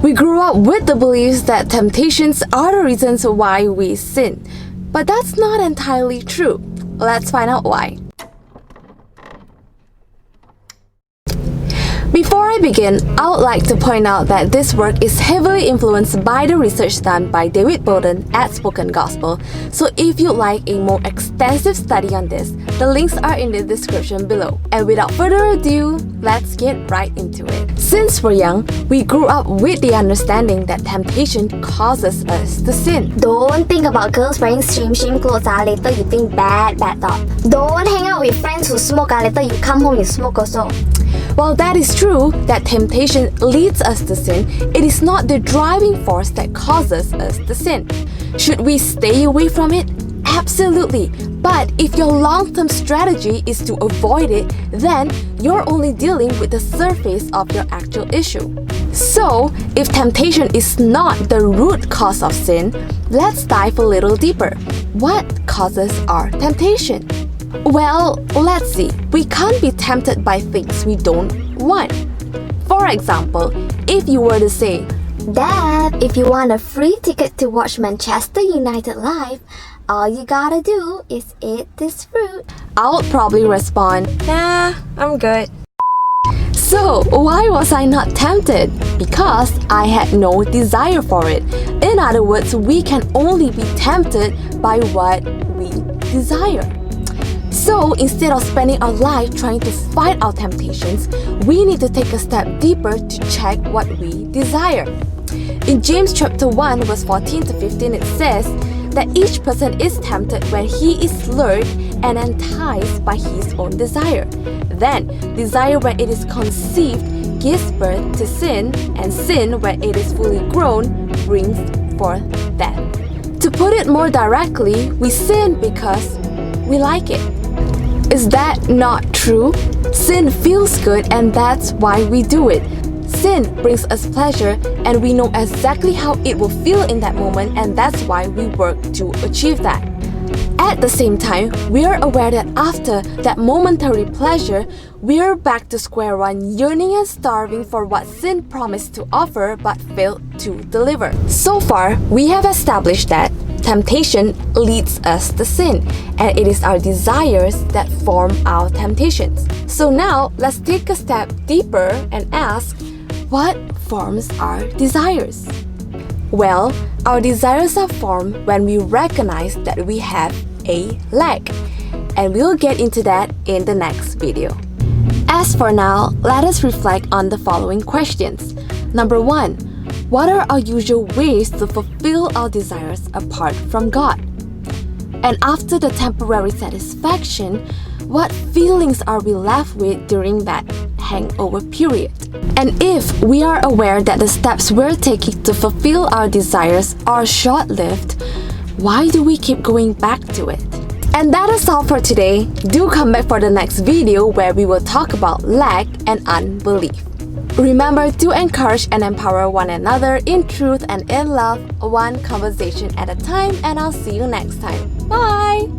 We grew up with the beliefs that temptations are the reasons why we sin. But that's not entirely true. Let's find out why. Before I begin, I would like to point out that this work is heavily influenced by the research done by David Bowden at Spoken Gospel. So if you'd like a more extensive study on this, the links are in the description below. And without further ado, let's get right into it. Since we're young, we grew up with the understanding that temptation causes us to sin. Don't think about girls wearing shame clothes. Later you think bad thought. Don't hang out with friends who smoke. Later you come home you smoke also. While that is true, that temptation leads us to sin, it is not the driving force that causes us to sin. Should we stay away from it? Absolutely. But if your long-term strategy is to avoid it, then you're only dealing with the surface of your actual issue. So, if temptation is not the root cause of sin, let's dive a little deeper. What causes our temptation? Well, let's see. We can't be tempted by things we don't want. For example, if you were to say, Dad, if you want a free ticket to watch Manchester United live, all you gotta do is eat this fruit. I would probably respond, nah, I'm good. So, why was I not tempted? Because I had no desire for it. In other words, we can only be tempted by what we desire. So, instead of spending our life trying to fight our temptations, we need to take a step deeper to check what we desire. In James chapter 1 verse 14 to 15 it says that each person is tempted when he is lured and enticed by his own desire. Then, desire when it is conceived gives birth to sin, and sin when it is fully grown brings forth death. To put it more directly, we sin because we like it. Is that not true? Sin feels good and that's why we do it. Sin brings us pleasure and we know exactly how it will feel in that moment, and that's why we work to achieve that. At the same time, we are aware that after that momentary pleasure, we are back to square one, yearning and starving for what sin promised to offer but failed to deliver. So far, we have established that temptation leads us to sin, and it is our desires that form our temptations. So now, let's take a step deeper and ask, what forms our desires? Well, our desires are formed when we recognize that we have a lack, and we'll get into that in the next video. As for now, let us reflect on the following questions. Number 1. What are our usual ways to fulfill our desires apart from God? And after the temporary satisfaction, what feelings are we left with during that hangover period? And if we are aware that the steps we're taking to fulfill our desires are short-lived, why do we keep going back to it? And that is all for today. Do come back for the next video where we will talk about lack and unbelief. Remember to encourage and empower one another in truth and in love, one conversation at a time, and I'll see you next time. Bye!